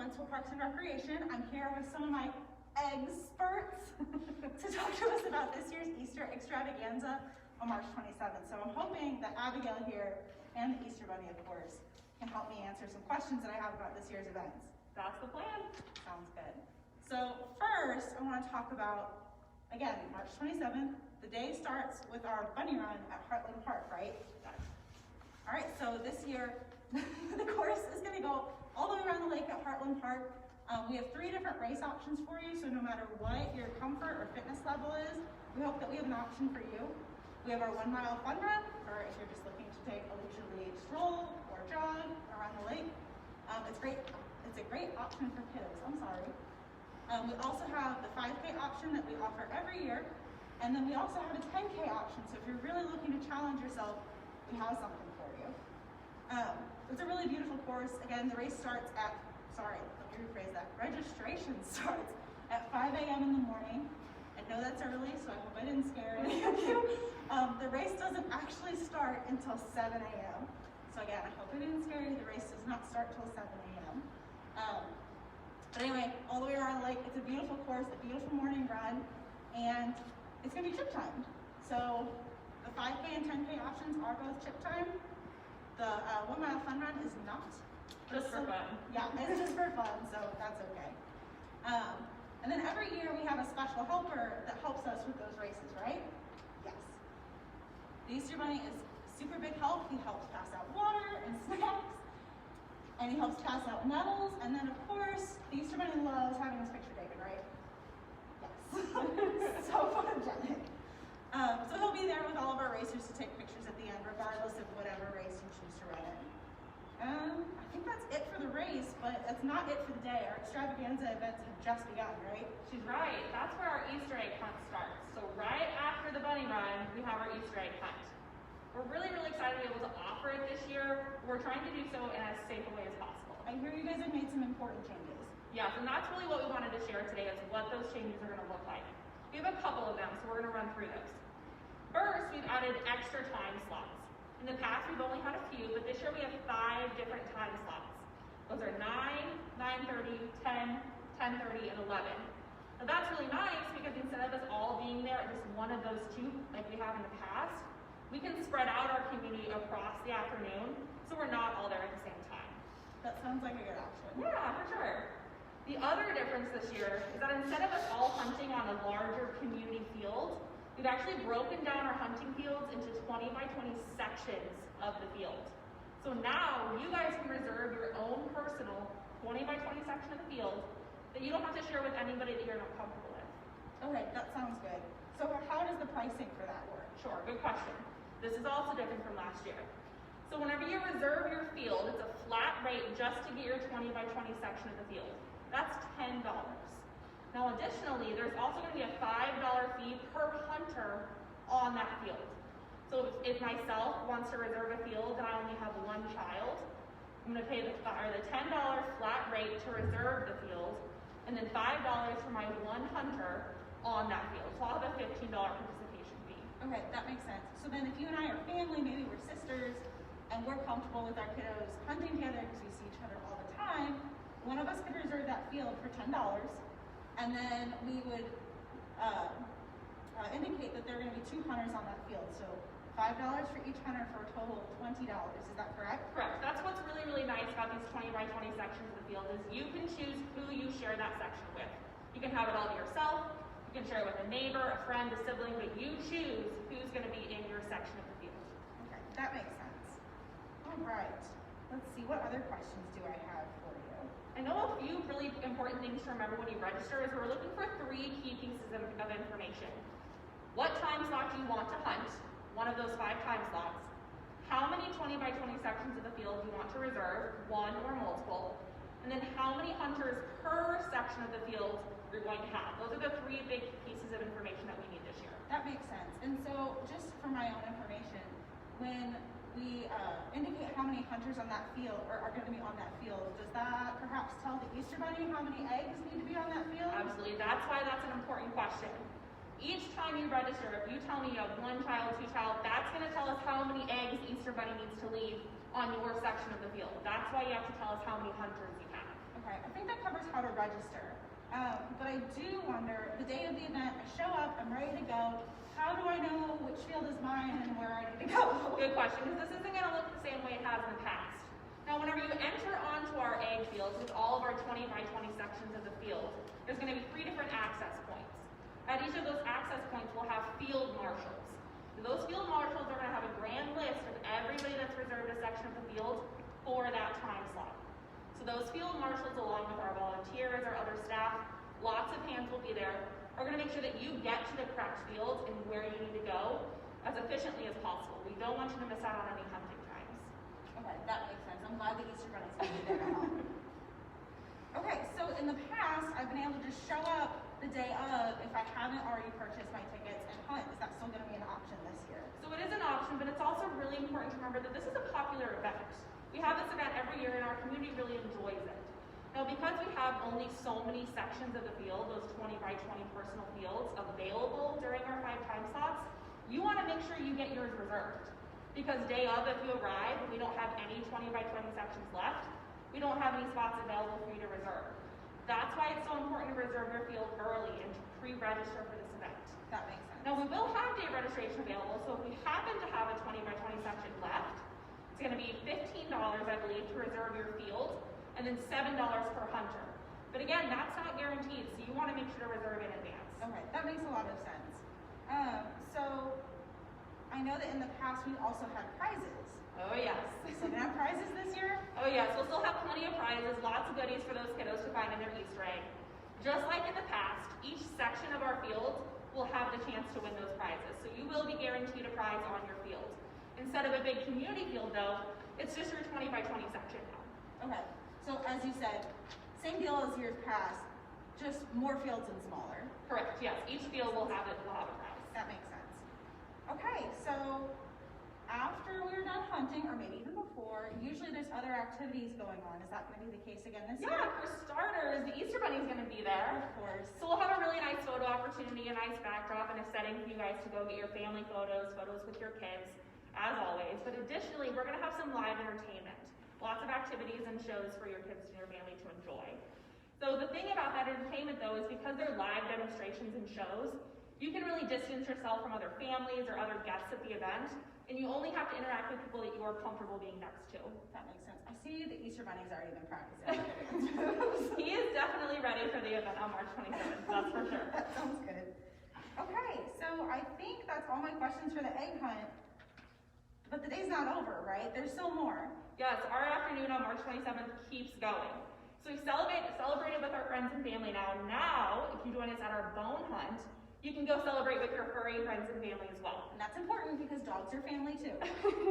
Wentzville Parks and Recreation. I'm here with some of my experts to talk to us about this year's Easter extravaganza on March 27th. So I'm hoping that Abigail here and the Easter Bunny, of course, can help me answer some questions that I have about this year's events. That's the plan. Sounds good. So first, I want to talk about, again, March 27th. The day starts with our bunny run at Heartland Park, right? All right, so this year, the course is going to go all the way around the lake at Heartland Park. We have 3 different race options for you, so no matter what your comfort or fitness level is, we hope that we have an option for you. We have our 1 mile fun run, or if you're just looking to take a leisurely stroll or jog around the lake. It's great. It's a great option for kiddos. I'm sorry. We also have the 5K option that we offer every year, and then we also have a 10K option. So if you're really looking to challenge yourself, we have something for you. It's a really beautiful course. Again, the race starts at, let me rephrase that. Registration starts at 5 a.m. in the morning. I know that's early, so I hope I didn't scare any of you. The race doesn't actually start until 7 a.m. So again, I hope I didn't scare you. The race does not start till 7 a.m. But anyway, all the way around the lake, it's a beautiful course, a beautiful morning run, and it's going to be chip timed. So the 5K and 10K options are both chip timed. The 1 mile fun run is not. Just for fun. Yeah, it's just for fun, so that's okay. And then every year we have a special helper that helps us with those races, right? Yes. The Easter Bunny is super big help. He helps pass out water and snacks, and he helps pass out medals, and then of course, the Easter Bunny loves having his picture taken, right? Yes. So photogenic. So he'll be there with all of our racers to take pictures at the end, regardless of whatever race you choose to run in. I think that's it for the race, but that's not it for the day. Our extravaganza events have just begun, right? She's right. That's where our Easter egg hunt starts. So right after the bunny run, we have our Easter egg hunt. We're really, really excited to be able to offer it this year. We're trying to do so in as safe a way as possible. I hear you guys have made some important changes. Yes, and that's really what we wanted to share today is what those changes are going to look like. We have a couple of them, so we're going to run through those. First, we've added extra time slots. In the past, we've only had a few, but this year we have 5 different time slots. Those are 9, 9:30, 10, 10:30, and 11. Now that's really nice because instead of us all being there at just one of those 2, like we have in the past, we can spread out our community across the afternoon, so we're not all there at the same time. That sounds like a good option. Yeah, for sure. The other difference this year is that instead of us all hunting on a larger community field, we've actually broken down our hunting fields into 20 by 20 sections of the field. So now you guys can reserve your own personal 20 by 20 section of the field that you don't have to share with anybody that you're not comfortable with. Okay, that sounds good. So how does the pricing for that work? Sure, good question. This is also different from last year. So whenever you reserve your field, it's a flat rate just to get your 20 by 20 section of the field. That's $10. Now additionally, there's also going to be a $5 fee per hunter on that field. So if myself wants to reserve a field and I only have 1 child, I'm going to pay the $10 flat rate to reserve the field, and then $5 for my 1 hunter on that field. So I'll have a $15 participation fee. Okay, that makes sense. So then if you and I are family, maybe we're sisters, and we're comfortable with our kiddos hunting together because we see each other all the time, one of us could reserve that field for $10, and then we would indicate that there are going to be 2 hunters on that field. So $5 for each hunter for a total of $20. Is that correct? Correct. That's what's really, really nice about these 20 by 20 sections of the field is you can choose who you share that section with. You can have it all to yourself, you can share it with a neighbor, a friend, a sibling, but you choose who's going to be in your section of the field. Okay, that makes sense. All right. Let's see, what other questions do I have for you? I know a few really important things to remember when you register is we're looking for 3 key pieces of information. What time slot do you want to hunt? One of those 5 time slots. How many 20 by 20 sections of the field do you want to reserve? 1 or multiple. And then how many hunters per section of the field you're going to have. Those are the 3 big pieces of information that we need this year. That makes sense. And so just for my own information, when we indicate how many hunters on that field or are going to be on that field, does that perhaps tell the Easter Bunny how many eggs need to be on that field? Absolutely. That's why that's an important question. Each time you register, if you tell me you have 1 child, 2 child, that's going to tell us how many eggs Easter Bunny needs to leave on your section of the field. That's why you have to tell us how many hunters you have. Okay. right, I think that covers how to register. But I do wonder, the day of the event, I show up, I'm ready to go. How do I know which field is mine and where I need to go? Good question, because this isn't going to look the same way it has in the past. Now, whenever you enter onto our egg fields with all of our 20 by 20 sections of the field, there's going to be 3 different access points. At each of those access points, we'll have field marshals. Those field marshals are going to have a grand list of everybody that's reserved a section of the field for that time slot. So those field marshals, along with our volunteers, our other staff, lots of hands will be there, are going to make sure that you get to the correct field and where you need to go as efficiently as possible. We don't want you to miss out on any hunting times. Okay, that makes sense. I'm glad the Easter Bunny's going to be there to help. Okay, so in the past, I've been able to just show up the day of if I haven't already purchased my tickets and hunt. Is that still going to be an option this year? So it is an option, but it's also really important to remember that this is a popular event. We have this event every year and our community really enjoys it. Now, because we have only so many sections of the field, those 20 by 20 personal fields available during our 5 time slots, you want to make sure you get yours reserved. Because day of, if you arrive and we don't have any 20 by 20 sections left, we don't have any spots available for you to reserve. That's why it's so important to reserve your field early and to pre-register for this event. That makes sense. Now, we will have day registration available, so if we happen to have a 20 by 20 section left, it's going to be $15, I believe, to reserve your field, and then $7 per hunter. But again, that's not guaranteed, so you want to make sure to reserve in advance. Okay, that makes a lot of sense. So I know that in the past we also had prizes. Oh, yes. So we have prizes this year? Oh, yes. We'll still have plenty of prizes, lots of goodies for those kiddos to find in their Easter egg. Just like in the past, each section of our field will have the chance to win those prizes. So you will be guaranteed a prize on your field. Instead of a big community field, though, it's just your 20 by 20 section now. Okay, so as you said, same deal as years past, just more fields and smaller. Correct, yes. Each field will have a prize. That makes sense. Okay, so after we're done hunting, or maybe even before, usually there's other activities going on. Is that going to be the case again this year? Yeah, for starters, the Easter Bunny's going to be there. Of course. So we'll have a really nice photo opportunity, a nice backdrop, and a setting for you guys to go get your family photos with your kids, as always. But additionally, we're going to have some live entertainment. Lots of activities and shows for your kids and your family to enjoy. So the thing about that entertainment, though, is because they're live demonstrations and shows, you can really distance yourself from other families or other guests at the event, and you only have to interact with people that you are comfortable being next to. That makes sense. I see the Easter Bunny's already been practicing. He is definitely ready for the event on March 27th, that's for sure. That sounds good. Okay, so I think that's all my questions for the egg hunt. But the day's not over, right? There's still more. Yes, our afternoon on March 27th keeps going. So we celebrated with our friends and family now. Now, if you join us at our bone hunt, you can go celebrate with your furry friends and family as well. And that's important because dogs are family too.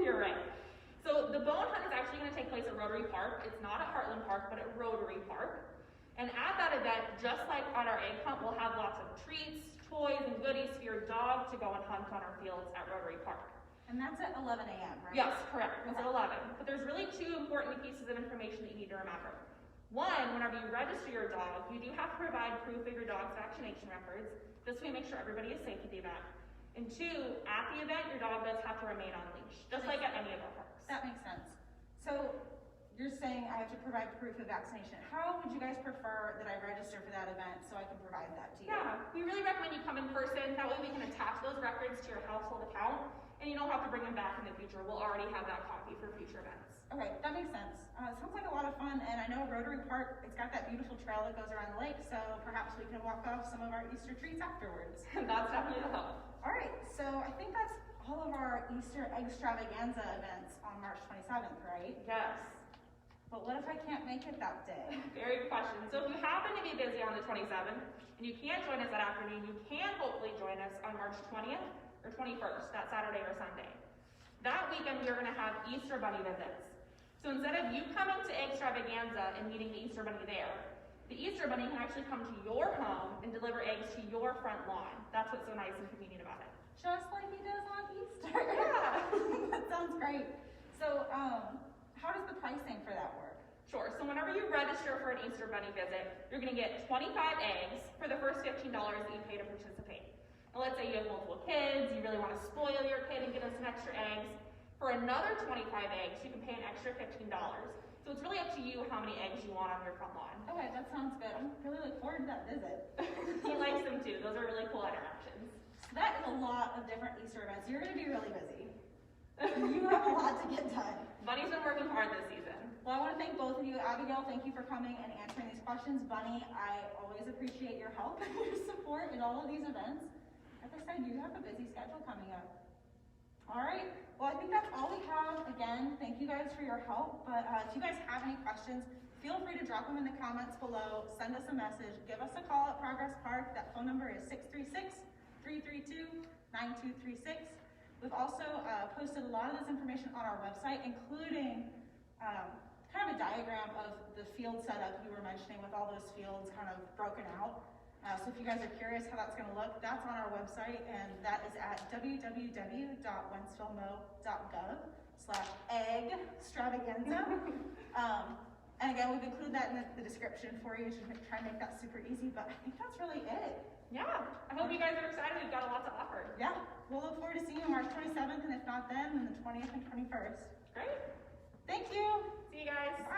You're right. So the bone hunt is actually going to take place at Rotary Park. It's not at Heartland Park, but at Rotary Park. And at that event, just like on our egg hunt, we'll have lots of treats, toys, and goodies for your dog to go and hunt on our fields at Rotary Park. And that's at 11 a.m., right? Yes, correct. It's at 11. But there's really 2 important pieces of information that you need to remember. One, whenever you register your dog, you do have to provide proof of your dog's vaccination records. This way, make sure everybody is safe at the event. And 2, at the event, your dog does have to remain on leash, just like at any of our parks. That makes sense. So you're saying I have to provide proof of vaccination. How would you guys prefer that I register for that event so I can provide that to you? Yeah, we really recommend you come in person. That way we can attach those records to your household account, and you don't have to bring them back in the future. We'll already have that copy for future events. Okay, that makes sense. It sounds like a lot of fun, and I know Rotary Park, it's got that beautiful trail that goes around the lake, so perhaps we can walk off some of our Easter treats afterwards. That's definitely the hope. All right, so I think that's all of our Easter Extravaganza events on March 27th, right? Yes. But what if I can't make it that day? Very good question. So if you happen to be busy on the 27th, and you can't join us that afternoon, you can hopefully join us on March 20th or 21st, that Saturday or Sunday. That weekend, we are going to have Easter Bunny visits. So instead of you coming to Extravaganza and meeting the Easter Bunny there, the Easter Bunny can actually come to your home and deliver eggs to your front lawn. That's what's so nice and convenient about it. Just like he does on Easter. Yeah. That sounds great. So, how does the pricing for that work? Sure. So whenever you register for an Easter Bunny visit, you're going to get 25 eggs for the first $15 that you pay to participate. Now, let's say you have multiple kids, you really want to spoil your kid and get us some extra eggs. For another 25 eggs, you can pay an extra $15. So it's really up to you how many eggs you want on your front lawn. Okay, that sounds good. I'm really looking forward to that visit. He likes them too. Those are really cool interactions. So that is a lot of different Easter events. You're gonna be really busy. You have a lot to get done. Bunny's been working hard this season. Well, I want to thank both of you. Abigail, thank you for coming and answering these questions. Bunny, I always appreciate your help and your support in all of these events. Like I said, you have a busy schedule coming up. All right, well, I think that's all we have. Again, thank you guys for your help, but if you guys have any questions, feel free to drop them in the comments below, send us a message, give us a call at Progress Park. That phone number is 636-332-9236. We've also posted a lot of this information on our website, including kind of a diagram of the field setup you were mentioning with all those fields kind of broken out. So if you guys are curious how that's going to look, that's on our website, and that is at www.wentzvillemo.gov/EGGstravaganza. And again, we've included that in the description for you to try and make that super easy, but I think that's really it. Yeah, I hope you guys are excited. We've got a lot to offer. Yeah, we'll look forward to seeing you March 27th, and if not then the 20th and 21st. Great. Thank you. See you guys. Bye.